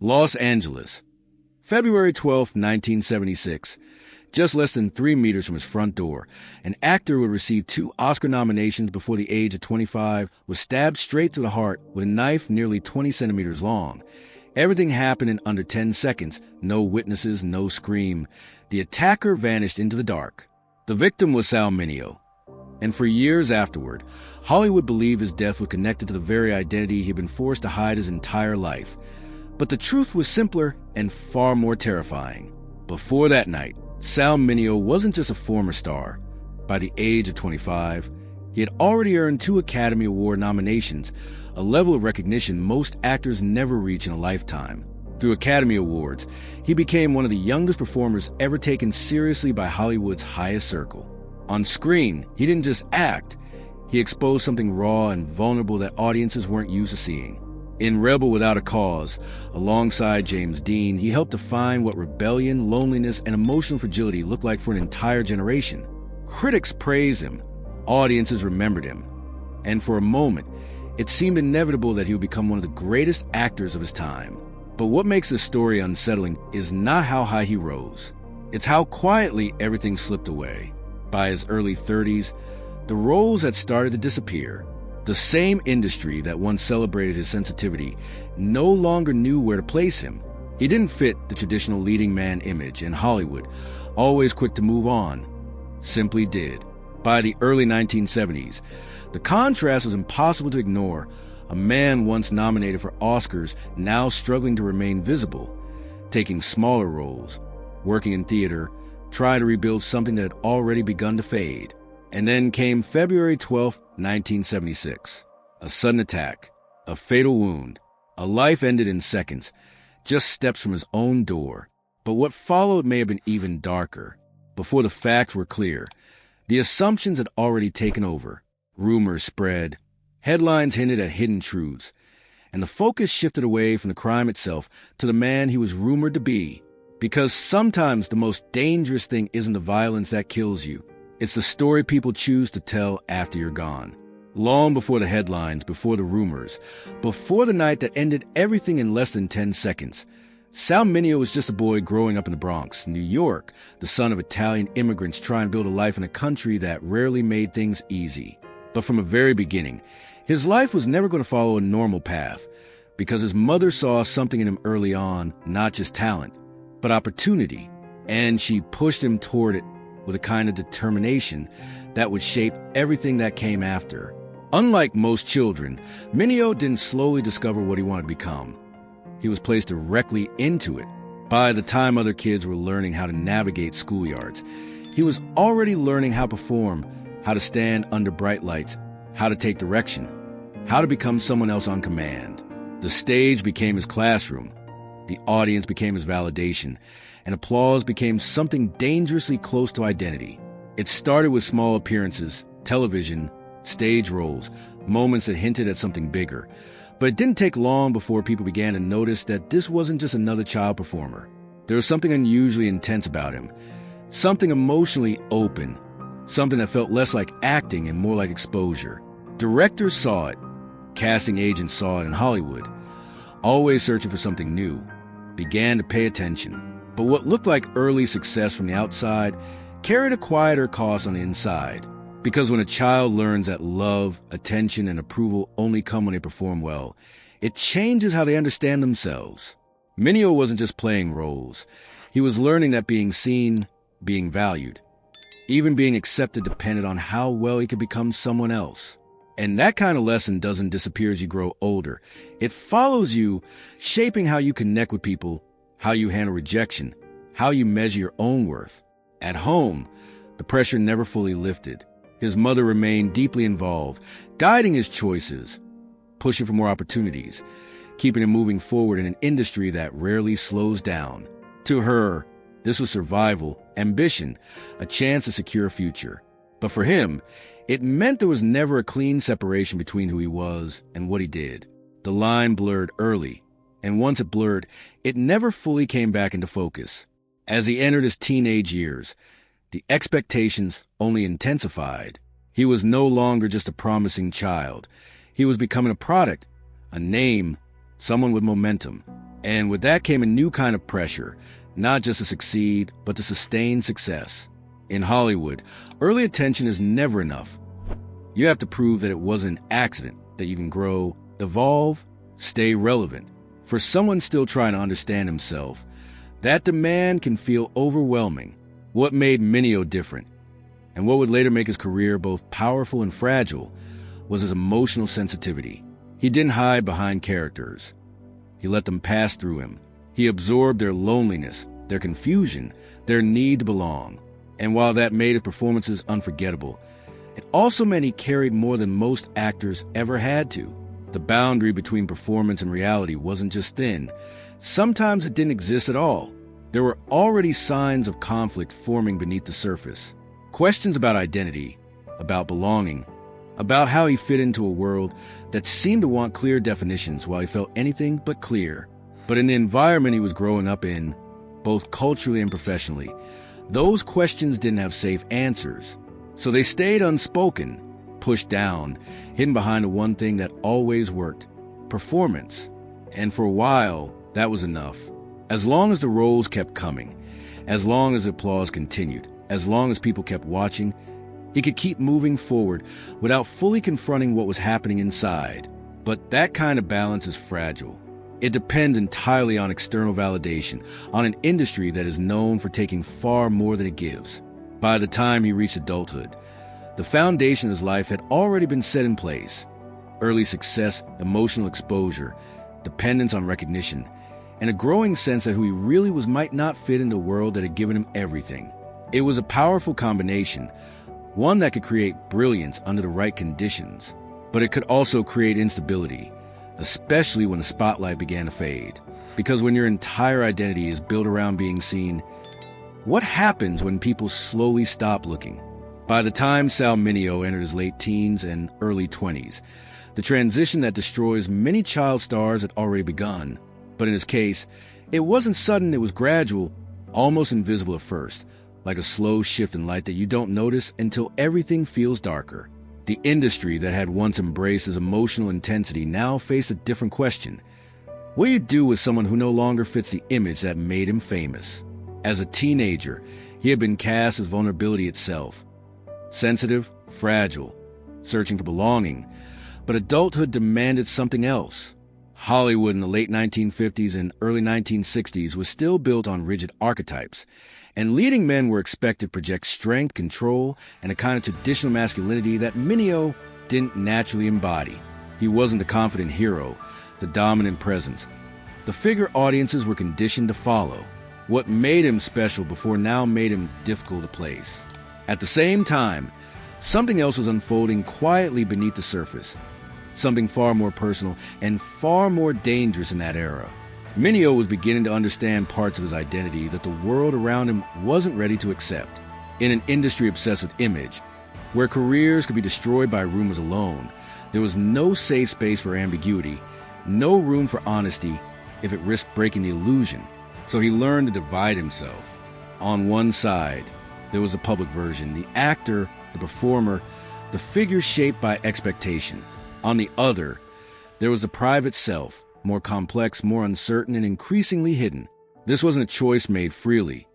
Los Angeles, February 12, 1976. Just less than 3 meters from his front door, an actor who would receive 2 Oscar nominations before the age of 25 was stabbed straight through the heart with a knife nearly 20 centimeters long. Everything happened in under 10 seconds. No witnesses, no scream. The attacker vanished into the dark. The victim was Sal Mineo. And for years afterward, Hollywood believed his death was connected to the very identity he'd been forced to hide his entire life. But the truth was simpler and far more terrifying. Before that night, Sal Mineo wasn't just a former star. By the age of 25, he had already earned 2 Academy Award nominations, a level of recognition most actors never reach in a lifetime. Through Academy Awards, he became one of the youngest performers ever taken seriously by Hollywood's highest circle. On screen, he didn't just act, he exposed something raw and vulnerable that audiences weren't used to seeing. In Rebel Without a Cause, alongside James Dean, he helped define what rebellion, loneliness, and emotional fragility looked like for an entire generation. Critics praised him, audiences remembered him, and for a moment, it seemed inevitable that he would become one of the greatest actors of his time. But what makes this story unsettling is not how high he rose. It's how quietly everything slipped away. By his early 30s, the roles had started to disappear. The same industry that once celebrated his sensitivity no longer knew where to place him. He didn't fit the traditional leading man image in Hollywood, always quick to move on. Simply did. By the early 1970s, the contrast was impossible to ignore. A man once nominated for Oscars, now struggling to remain visible, taking smaller roles, working in theater, trying to rebuild something that had already begun to fade. And then came February 12, 1976. A sudden attack, a fatal wound, a life ended in seconds, just steps from his own door. But what followed may have been even darker. Before the facts were clear, the assumptions had already taken over. Rumors spread, headlines hinted at hidden truths, and the focus shifted away from the crime itself to the man he was rumored to be. Because sometimes the most dangerous thing isn't the violence that kills you. It's the story people choose to tell after you're gone. Long before the headlines, before the rumors, before the night that ended everything in less than 10 seconds, Sal Mineo was just a boy growing up in the Bronx, New York, the son of Italian immigrants trying to build a life in a country that rarely made things easy. But from the very beginning, his life was never going to follow a normal path, because his mother saw something in him early on, not just talent, but opportunity, and she pushed him toward it with a kind of determination that would shape everything that came after. Unlike most children, Mineo didn't slowly discover what he wanted to become. He was placed directly into it. By the time other kids were learning how to navigate schoolyards, he was already learning how to perform, how to stand under bright lights, how to take direction, how to become someone else on command. The stage became his classroom. The audience became his validation, and applause became something dangerously close to identity. It started with small appearances, television, stage roles, moments that hinted at something bigger. But it didn't take long before people began to notice that this wasn't just another child performer. There was something unusually intense about him, something emotionally open, something that felt less like acting and more like exposure. Directors saw it, casting agents saw it in Hollywood, always searching for something new, began to pay attention. But what looked like early success from the outside carried a quieter cost on the inside. Because when a child learns that love, attention, and approval only come when they perform well, it changes how they understand themselves. Mineo wasn't just playing roles. He was learning that being seen, being valued, even being accepted depended on how well he could become someone else. And that kind of lesson doesn't disappear as you grow older. It follows you, shaping how you connect with people, how you handle rejection, how you measure your own worth. At home, the pressure never fully lifted. His mother remained deeply involved, guiding his choices, pushing for more opportunities, keeping him moving forward in an industry that rarely slows down. To her, this was survival, ambition, a chance to secure a future. But for him, it meant there was never a clean separation between who he was and what he did. The line blurred early, and once it blurred, it never fully came back into focus. As he entered his teenage years, the expectations only intensified. He was no longer just a promising child. He was becoming a product, a name, someone with momentum. And with that came a new kind of pressure, not just to succeed, but to sustain success. In Hollywood, early attention is never enough. You have to prove that it wasn't an accident, that you can grow, evolve, stay relevant. For someone still trying to understand himself, that demand can feel overwhelming. What made Mineo different, and what would later make his career both powerful and fragile, was his emotional sensitivity. He didn't hide behind characters. He let them pass through him. He absorbed their loneliness, their confusion, their need to belong. And while that made his performances unforgettable, it also meant he carried more than most actors ever had to. The boundary between performance and reality wasn't just thin. Sometimes it didn't exist at all. There were already signs of conflict forming beneath the surface. Questions about identity, about belonging, about how he fit into a world that seemed to want clear definitions while he felt anything but clear. But in the environment he was growing up in, both culturally and professionally, those questions didn't have safe answers. So they stayed unspoken, pushed down, hidden behind the one thing that always worked: performance. And for a while, that was enough. As long as the roles kept coming, as long as the applause continued, as long as people kept watching, he could keep moving forward without fully confronting what was happening inside. But that kind of balance is fragile. It depends entirely on external validation, on an industry that is known for taking far more than it gives. By the time he reached adulthood, the foundation of his life had already been set in place. Early success, emotional exposure, dependence on recognition, and a growing sense that who he really was might not fit in the world that had given him everything. It was a powerful combination, one that could create brilliance under the right conditions, but it could also create instability, especially when the spotlight began to fade. Because when your entire identity is built around being seen, what happens when people slowly stop looking? By the time Sal Mineo entered his late teens and early 20s, the transition that destroys many child stars had already begun. But in his case, it wasn't sudden, it was gradual, almost invisible at first, like a slow shift in light that you don't notice until everything feels darker. The industry that had once embraced his emotional intensity now faced a different question. What do you do with someone who no longer fits the image that made him famous? As a teenager, he had been cast as vulnerability itself. Sensitive, fragile, searching for belonging. But adulthood demanded something else. Hollywood in the late 1950s and early 1960s was still built on rigid archetypes, and leading men were expected to project strength, control, and a kind of traditional masculinity that Mineo didn't naturally embody. He wasn't the confident hero, the dominant presence, the figure audiences were conditioned to follow. What made him special before now made him difficult to place. At the same time, something else was unfolding quietly beneath the surface. Something far more personal and far more dangerous in that era. Mineo was beginning to understand parts of his identity that the world around him wasn't ready to accept. In an industry obsessed with image, where careers could be destroyed by rumors alone, there was no safe space for ambiguity, no room for honesty if it risked breaking the illusion. So he learned to divide himself. On one side, there was the public version, the actor, the performer, the figure shaped by expectation. On the other, there was the private self, more complex, more uncertain, and increasingly hidden. This wasn't a choice made freely.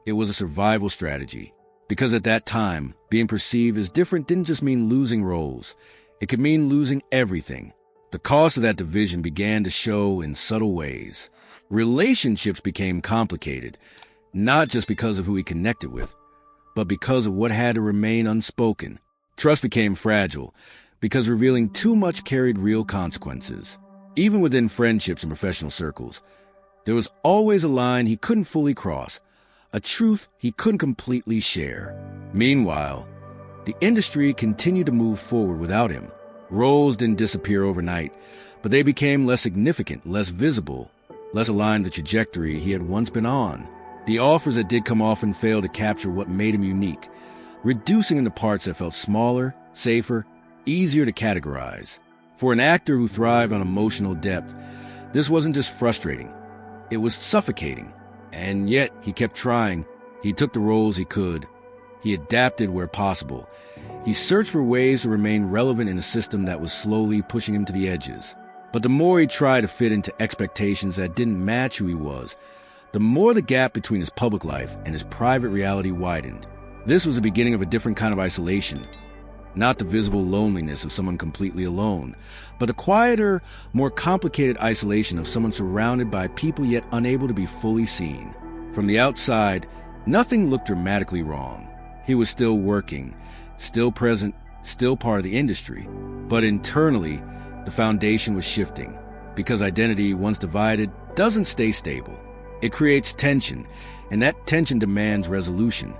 It was a survival strategy. Because at that time, being perceived as different didn't just mean losing roles. It could mean losing everything. The cost of that division began to show in subtle ways. Relationships became complicated, not just because of who he connected with, but because of what had to remain unspoken. Trust became fragile, because revealing too much carried real consequences. Even within friendships and professional circles, there was always a line he couldn't fully cross, a truth he couldn't completely share. Meanwhile, the industry continued to move forward without him. Roles didn't disappear overnight, but they became less significant, less visible, less aligned to the trajectory he had once been on. The offers that did come often failed to capture what made him unique, reducing him to parts that felt smaller, safer, easier to categorize. For an actor who thrived on emotional depth, this wasn't just frustrating, it was suffocating. And yet, he kept trying. He took the roles he could. He adapted where possible. He searched for ways to remain relevant in a system that was slowly pushing him to the edges. But the more he tried to fit into expectations that didn't match who he was, the more the gap between his public life and his private reality widened. This was the beginning of a different kind of isolation. Not the visible loneliness of someone completely alone, but the quieter, more complicated isolation of someone surrounded by people yet unable to be fully seen. From the outside, nothing looked dramatically wrong. He was still working, still present, still part of the industry. But internally, the foundation was shifting, because identity, once divided, doesn't stay stable. It creates tension, and that tension demands resolution,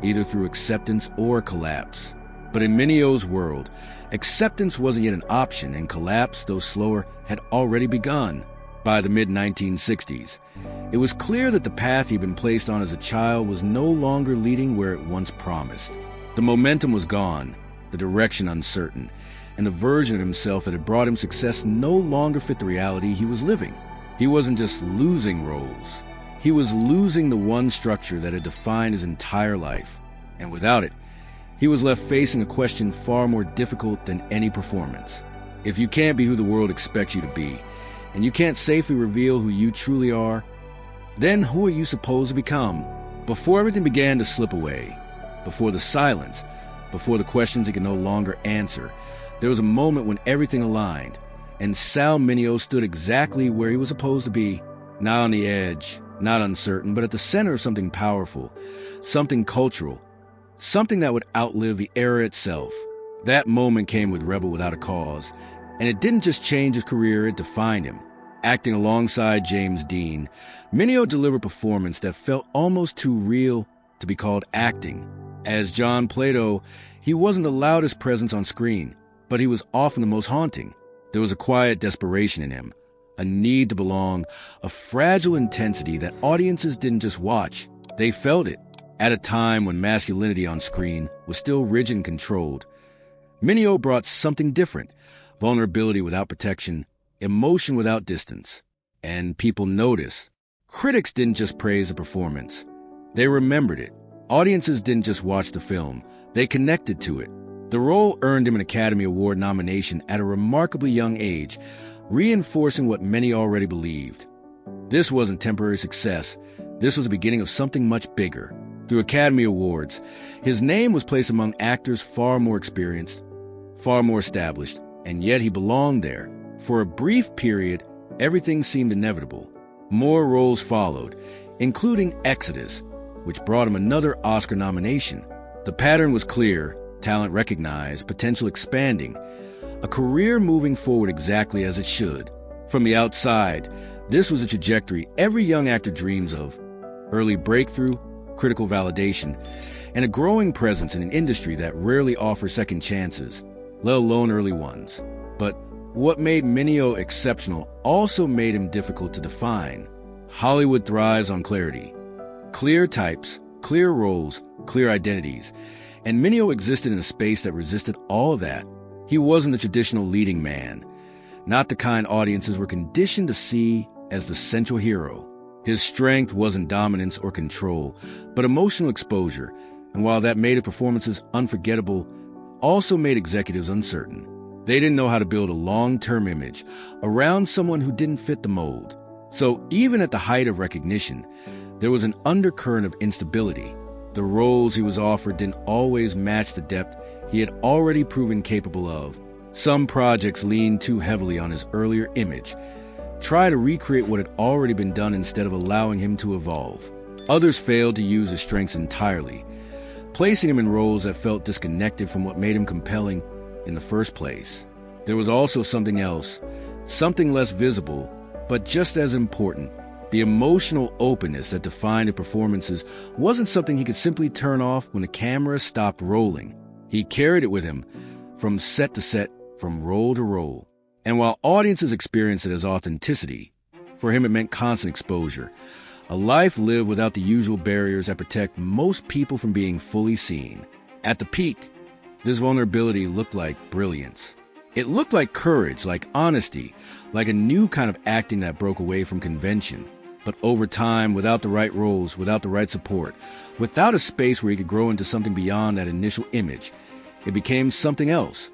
either through acceptance or collapse. But in Mineo's world, acceptance wasn't yet an option, and collapse, though slower, had already begun. By the mid-1960s, it was clear that the path he'd been placed on as a child was no longer leading where it once promised. The momentum was gone, the direction uncertain, and the version of himself that had brought him success no longer fit the reality he was living. He wasn't just losing roles. He was losing the one structure that had defined his entire life. And without it, he was left facing a question far more difficult than any performance. If you can't be who the world expects you to be, and you can't safely reveal who you truly are, then who are you supposed to become? Before everything began to slip away, before the silence, before the questions he could no longer answer, there was a moment when everything aligned, and Sal Mineo stood exactly where he was supposed to be, not on the edge, not uncertain, but at the center of something powerful, something cultural, something that would outlive the era itself. That moment came with Rebel Without a Cause, and it didn't just change his career, it defined him. Acting alongside James Dean, Mineo delivered a performance that felt almost too real to be called acting. As John Plato, he wasn't the loudest presence on screen, but he was often the most haunting. There was a quiet desperation in him, a need to belong, a fragile intensity that audiences didn't just watch, they felt it. At a time when masculinity on screen was still rigid and controlled, Mineo brought something different: vulnerability without protection, emotion without distance. And people noticed. Critics didn't just praise the performance, they remembered it. Audiences didn't just watch the film, they connected to it. The role earned him an Academy Award nomination at a remarkably young age, reinforcing what many already believed. This wasn't temporary success, this was the beginning of something much bigger. Through Academy Awards, his name was placed among actors far more experienced, far more established, and yet he belonged there. For a brief period, everything seemed inevitable. More roles followed, including Exodus, which brought him another Oscar nomination. The pattern was clear: talent recognized, potential expanding, a career moving forward exactly as it should. From the outside, this was a trajectory every young actor dreams of: early breakthrough, critical validation, and a growing presence in an industry that rarely offers second chances, let alone early ones. But what made Mineo exceptional also made him difficult to define. Hollywood thrives on clarity. Clear types, clear roles, clear identities. And Mineo existed in a space that resisted all of that. He wasn't the traditional leading man, not the kind audiences were conditioned to see as the central hero. His strength wasn't dominance or control, but emotional exposure, and while that made his performances unforgettable, also made executives uncertain. They didn't know how to build a long-term image around someone who didn't fit the mold. So even at the height of recognition, there was an undercurrent of instability. The roles he was offered didn't always match the depth he had already proven capable of. Some projects leaned too heavily on his earlier image, try to recreate what had already been done instead of allowing him to evolve. Others failed to use his strengths entirely, placing him in roles that felt disconnected from what made him compelling in the first place. There was also something else, something less visible, but just as important. The emotional openness that defined his performances wasn't something he could simply turn off when the camera stopped rolling. He carried it with him, from set to set, from role to role. And while audiences experienced it as authenticity, for him it meant constant exposure, a life lived without the usual barriers that protect most people from being fully seen. At the peak, this vulnerability looked like brilliance. It looked like courage, like honesty, like a new kind of acting that broke away from convention. But over time, without the right roles, without the right support, without a space where he could grow into something beyond that initial image, it became something else,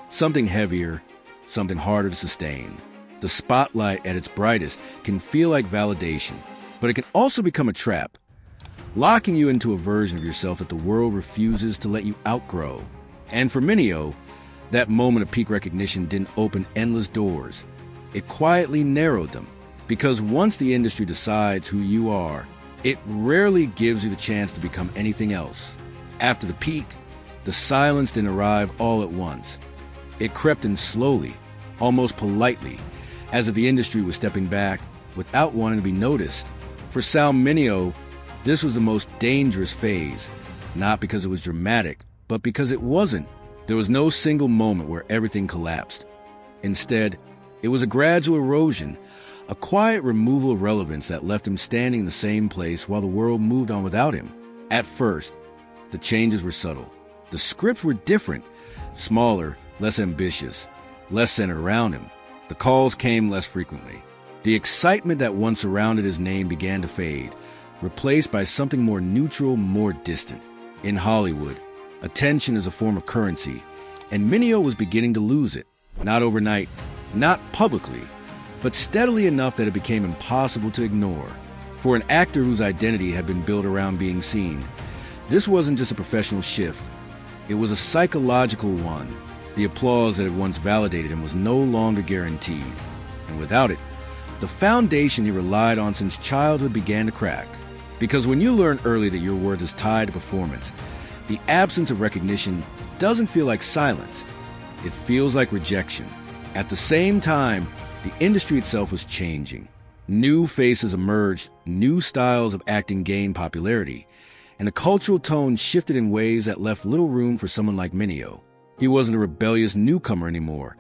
something heavier, something harder to sustain. The spotlight at its brightest can feel like validation, but it can also become a trap, locking you into a version of yourself that the world refuses to let you outgrow. And for Mineo, that moment of peak recognition didn't open endless doors. It quietly narrowed them, because once the industry decides who you are, it rarely gives you the chance to become anything else. After the peak, the silence didn't arrive all at once. It crept in slowly, almost politely, as if the industry was stepping back without wanting to be noticed. For Sal Mineo, this was the most dangerous phase, not because it was dramatic, but because it wasn't. There was no single moment where everything collapsed. Instead, it was a gradual erosion, a quiet removal of relevance that left him standing in the same place while the world moved on without him. At first, the changes were subtle. The scripts were different, smaller, less ambitious, less centered around him. The calls came less frequently. The excitement that once surrounded his name began to fade, replaced by something more neutral, more distant. In Hollywood, attention is a form of currency, and Mineo was beginning to lose it. Not overnight, not publicly, but steadily enough that it became impossible to ignore. For an actor whose identity had been built around being seen, this wasn't just a professional shift. It was a psychological one. The applause that had once validated him was no longer guaranteed. And without it, the foundation he relied on since childhood began to crack. Because when you learn early that your worth is tied to performance, the absence of recognition doesn't feel like silence. It feels like rejection. At the same time, the industry itself was changing. New faces emerged, new styles of acting gained popularity, and the cultural tone shifted in ways that left little room for someone like Mineo. He wasn't a rebellious newcomer anymore.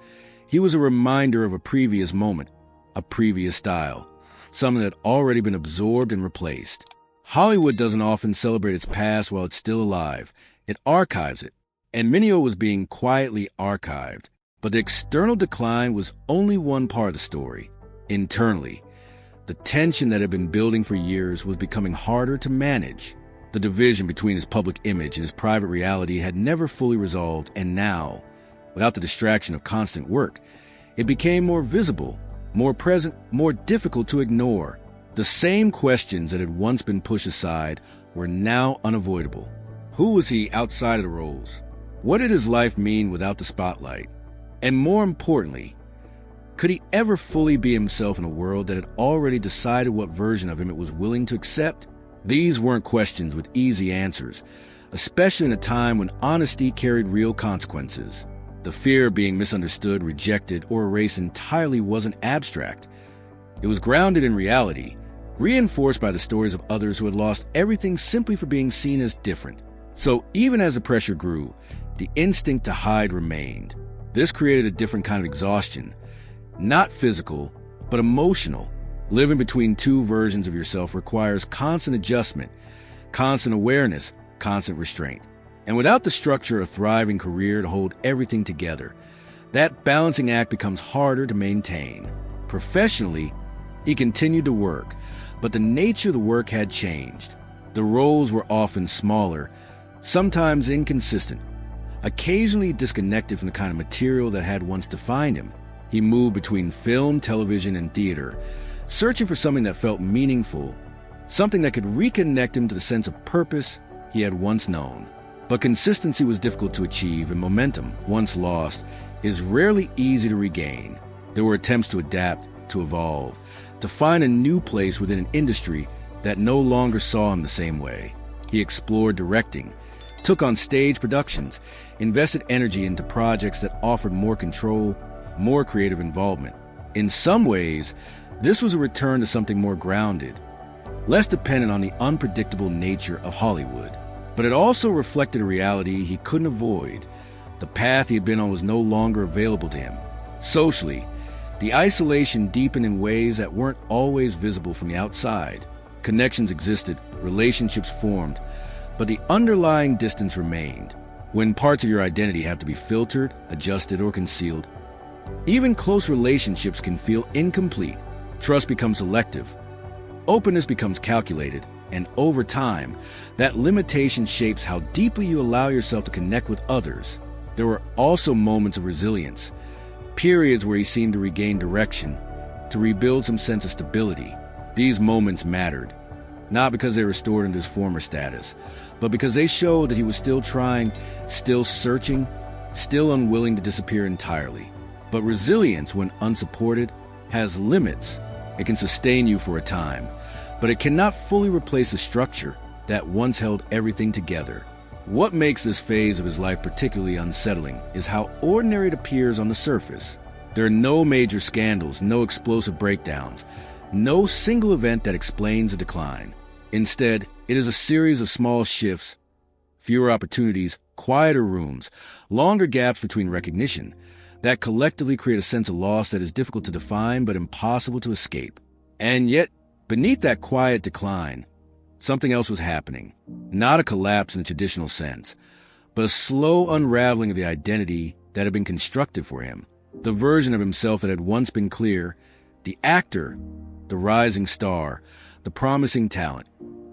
He was a reminder of a previous moment, a previous style, something that had already been absorbed and replaced. Hollywood doesn't often celebrate its past while it's still alive. It archives it, and Mineo was being quietly archived. But the external decline was only one part of the story. Internally, the tension that had been building for years was becoming harder to manage. The division between his public image and his private reality had never fully resolved, and now, without the distraction of constant work, it became more visible, more present, more difficult to ignore. The same questions that had once been pushed aside were now unavoidable. Who was he outside of the roles? What did his life mean without the spotlight? And more importantly, could he ever fully be himself in a world that had already decided what version of him it was willing to accept? These weren't questions with easy answers, especially in a time when honesty carried real consequences. The fear of being misunderstood, rejected, or erased entirely wasn't abstract. It was grounded in reality, reinforced by the stories of others who had lost everything simply for being seen as different. So even as the pressure grew, the instinct to hide remained. This created a different kind of exhaustion, not physical, but emotional. Living between two versions of yourself requires constant adjustment, constant awareness, constant restraint. And without the structure of a thriving career to hold everything together, that balancing act becomes harder to maintain. Professionally, he continued to work, but the nature of the work had changed. The roles were often smaller, sometimes inconsistent, occasionally disconnected from the kind of material that had once defined him. He moved between film, television, and theater, searching for something that felt meaningful, something that could reconnect him to the sense of purpose he had once known. But consistency was difficult to achieve, and momentum, once lost, is rarely easy to regain. There were attempts to adapt, to evolve, to find a new place within an industry that no longer saw him the same way. He explored directing, took on stage productions, invested energy into projects that offered more control, more creative involvement. In some ways, this was a return to something more grounded, less dependent on the unpredictable nature of Hollywood. But it also reflected a reality he couldn't avoid. The path he had been on was no longer available to him. Socially, the isolation deepened in ways that weren't always visible from the outside. Connections existed, relationships formed, but the underlying distance remained. When parts of your identity have to be filtered, adjusted, or concealed, even close relationships can feel incomplete. Trust becomes selective. Openness becomes calculated. And over time, that limitation shapes how deeply you allow yourself to connect with others. There were also moments of resilience, periods where he seemed to regain direction, to rebuild some sense of stability. These moments mattered, not because they restored him to his former status, but because they showed that he was still trying, still searching, still unwilling to disappear entirely. But resilience, when unsupported, has limits. It can sustain you for a time, but it cannot fully replace the structure that once held everything together. What makes this phase of his life particularly unsettling is how ordinary it appears on the surface. There are no major scandals, no explosive breakdowns, no single event that explains the decline. Instead, it is a series of small shifts, fewer opportunities, quieter rooms, longer gaps between recognition, that collectively create a sense of loss that is difficult to define but impossible to escape. And yet, beneath that quiet decline, something else was happening. Not a collapse in the traditional sense, but a slow unraveling of the identity that had been constructed for him. The version of himself that had once been clear, the actor, the rising star, the promising talent,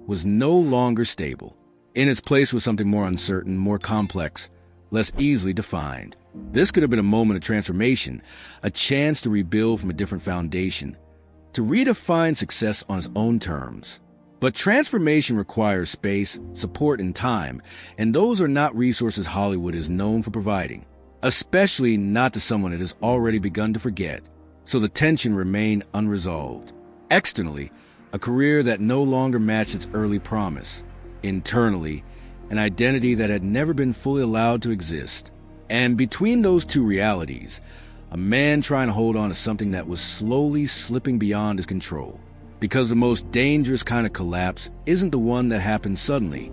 was no longer stable. In its place was something more uncertain, more complex, less easily defined. This could have been a moment of transformation, a chance to rebuild from a different foundation, to redefine success on his own terms. But transformation requires space, support, and time, and those are not resources Hollywood is known for providing, especially not to someone it has already begun to forget. So the tension remained unresolved. Externally, a career that no longer matched its early promise. Internally, an identity that had never been fully allowed to exist. And between those two realities, a man trying to hold on to something that was slowly slipping beyond his control. Because the most dangerous kind of collapse isn't the one that happens suddenly,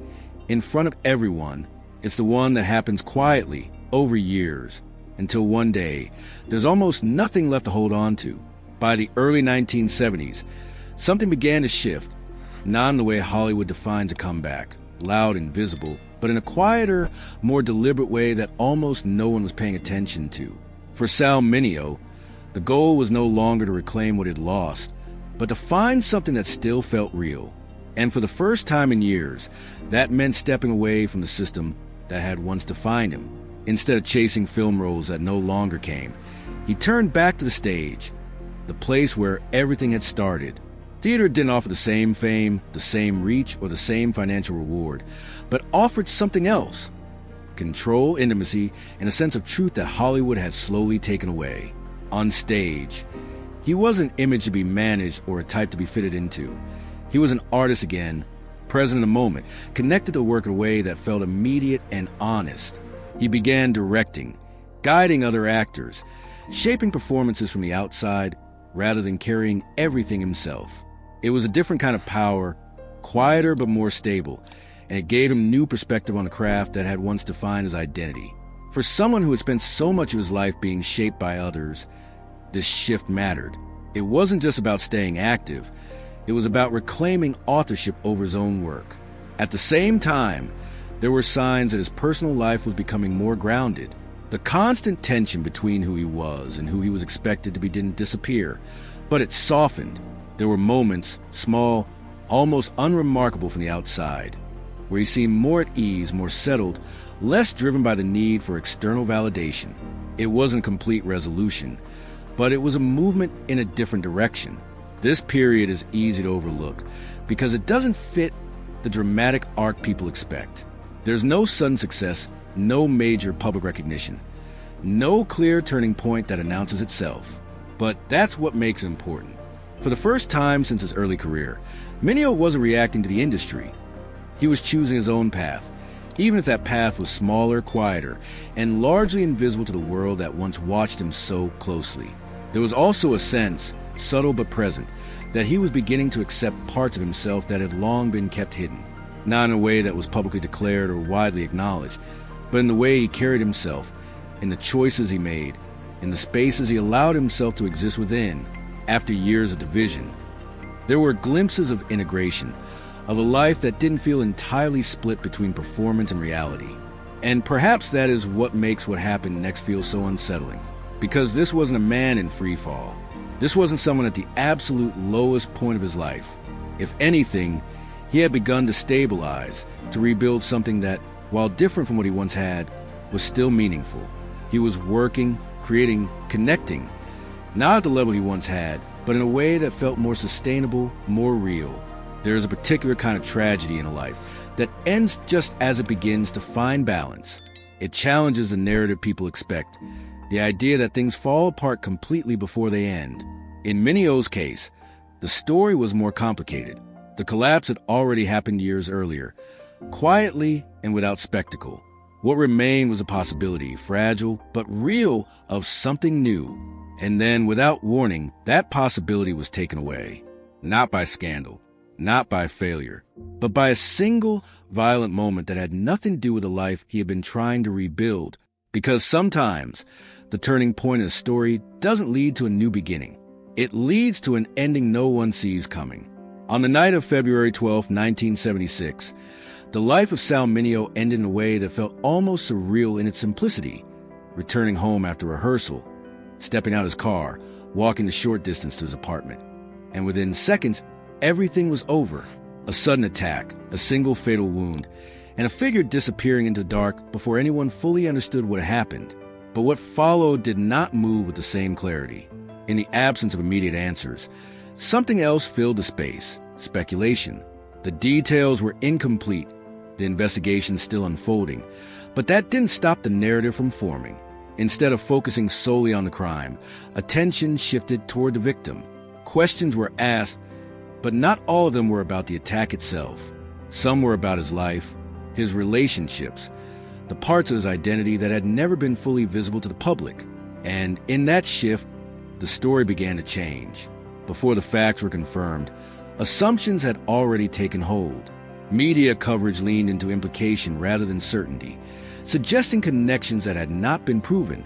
in front of everyone. It's the one that happens quietly, over years, until one day, there's almost nothing left to hold on to. By the early 1970s, something began to shift, not in the way Hollywood defines a comeback, loud and visible, but in a quieter, more deliberate way that almost no one was paying attention to. For Sal Mineo, the goal was no longer to reclaim what he'd lost, but to find something that still felt real. And for the first time in years, that meant stepping away from the system that had once defined him. Instead of chasing film roles that no longer came, he turned back to the stage, the place where everything had started. Theater didn't offer the same fame, the same reach, or the same financial reward, but offered something else: control, intimacy, and a sense of truth that Hollywood had slowly taken away. On stage, he wasn't an image to be managed or a type to be fitted into. He was an artist again, present in the moment, connected to work in a way that felt immediate and honest. He began directing, guiding other actors, shaping performances from the outside rather than carrying everything himself. It was a different kind of power, quieter but more stable, and it gave him new perspective on the craft that had once defined his identity. For someone who had spent so much of his life being shaped by others, this shift mattered. It wasn't just about staying active, it was about reclaiming authorship over his own work. At the same time, there were signs that his personal life was becoming more grounded. The constant tension between who he was and who he was expected to be didn't disappear, but it softened. There were moments, small, almost unremarkable from the outside, where he seemed more at ease, more settled, less driven by the need for external validation. It wasn't complete resolution, but it was a movement in a different direction. This period is easy to overlook because it doesn't fit the dramatic arc people expect. There's no sudden success, no major public recognition, no clear turning point that announces itself. But that's what makes it important. For the first time since his early career, Mineo wasn't reacting to the industry. He was choosing his own path, even if that path was smaller, quieter, and largely invisible to the world that once watched him so closely. There was also a sense, subtle but present, that he was beginning to accept parts of himself that had long been kept hidden, not in a way that was publicly declared or widely acknowledged, but in the way he carried himself, in the choices he made, in the spaces he allowed himself to exist within. After years of division, there were glimpses of integration, of a life that didn't feel entirely split between performance and reality. And perhaps that is what makes what happened next feel so unsettling. Because this wasn't a man in free fall. This wasn't someone at the absolute lowest point of his life. If anything, he had begun to stabilize, to rebuild something that, while different from what he once had, was still meaningful. He was working, creating, connecting, not at the level he once had, but in a way that felt more sustainable, more real. There is a particular kind of tragedy in a life that ends just as it begins to find balance. It challenges the narrative people expect, the idea that things fall apart completely before they end. In Mineo's case, the story was more complicated. The collapse had already happened years earlier, quietly and without spectacle. What remained was a possibility, fragile but real, of something new. And then, without warning, that possibility was taken away. Not by scandal, not by failure, but by a single violent moment that had nothing to do with the life he had been trying to rebuild. Because sometimes, the turning point in a story doesn't lead to a new beginning. It leads to an ending no one sees coming. On the night of February 12, 1976, the life of Sal Mineo ended in a way that felt almost surreal in its simplicity. Returning home after rehearsal, stepping out his car, walking the short distance to his apartment. And within seconds, everything was over. A sudden attack, a single fatal wound, and a figure disappearing into the dark before anyone fully understood what happened. But what followed did not move with the same clarity. In the absence of immediate answers, something else filled the space: speculation. The details were incomplete, the investigation still unfolding, but that didn't stop the narrative from forming. Instead of focusing solely on the crime, attention shifted toward the victim. Questions were asked, but not all of them were about the attack itself. Some were about his life, his relationships, the parts of his identity that had never been fully visible to the public. And in that shift, the story began to change. Before the facts were confirmed, assumptions had already taken hold. Media coverage leaned into implication rather than certainty, suggesting connections that had not been proven,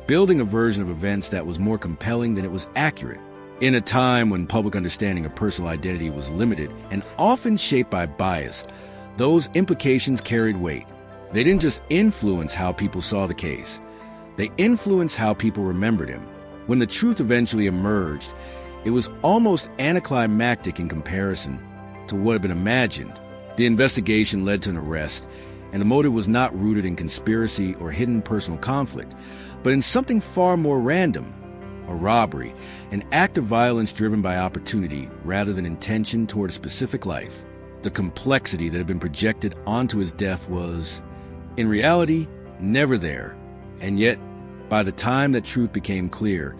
building a version of events that was more compelling than it was accurate. In a time when public understanding of personal identity was limited and often shaped by bias, those implications carried weight. They didn't just influence how people saw the case, they influenced how people remembered him. When the truth eventually emerged, it was almost anticlimactic in comparison to what had been imagined. The investigation led to an arrest, and the motive was not rooted in conspiracy or hidden personal conflict, but in something far more random: a robbery, an act of violence driven by opportunity rather than intention toward a specific life. The complexity that had been projected onto his death was, in reality, never there. And yet, by the time that truth became clear,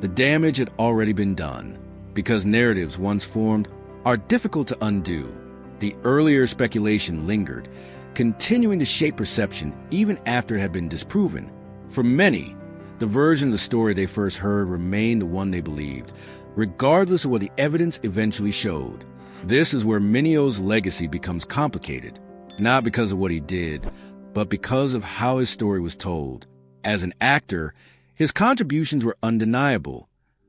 the damage had already been done. Because narratives once formed are difficult to undo, the earlier speculation lingered, continuing to shape perception even after it had been disproven. For many, the version of the story they first heard remained the one they believed, regardless of what the evidence eventually showed. This is where Mineo's legacy becomes complicated, not because of what he did, but because of how his story was told. As an actor, his contributions were undeniable.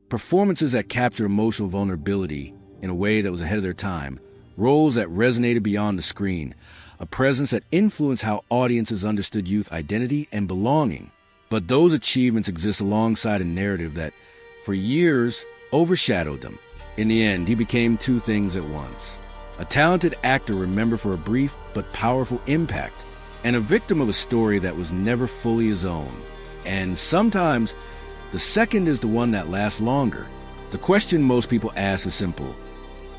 Performances that captured emotional vulnerability in a way that was ahead of their time, roles that resonated beyond the screen, a presence that influenced how audiences understood youth identity and belonging. But those achievements exist alongside a narrative that, for years, overshadowed them. In the end, he became two things at once: a talented actor remembered for a brief but powerful impact, and a victim of a story that was never fully his own. And sometimes, the second is the one that lasts longer. The question most people ask is simple: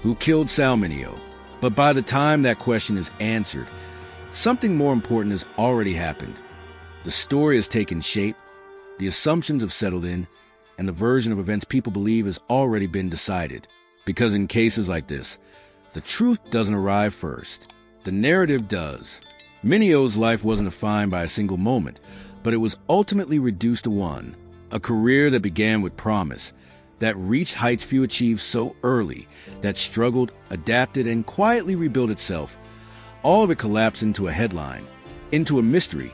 who killed Sal Mineo? But by the time that question is answered, something more important has already happened. The story has taken shape, the assumptions have settled in, and the version of events people believe has already been decided. Because in cases like this, the truth doesn't arrive first. The narrative does. Mineo's life wasn't defined by a single moment, but it was ultimately reduced to one: a career that began with promise, that reached heights few achieved so early, that struggled, adapted, and quietly rebuilt itself. All of it collapsed into a headline, into a mystery,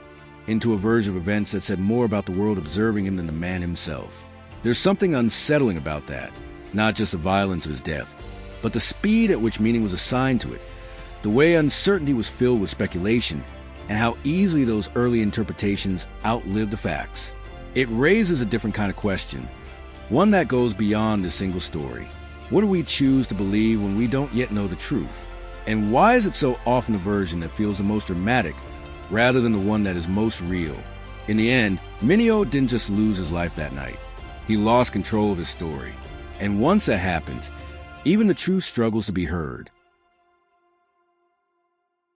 into a version of events that said more about the world observing him than the man himself. There's something unsettling about that, not just the violence of his death, but the speed at which meaning was assigned to it, the way uncertainty was filled with speculation, and how easily those early interpretations outlived the facts. It raises a different kind of question, one that goes beyond this single story. What do we choose to believe when we don't yet know the truth? And why is it so often the version that feels the most dramatic rather than the one that is most real? In the end, Mineo didn't just lose his life that night. He lost control of his story. And once that happens, even the truth struggles to be heard.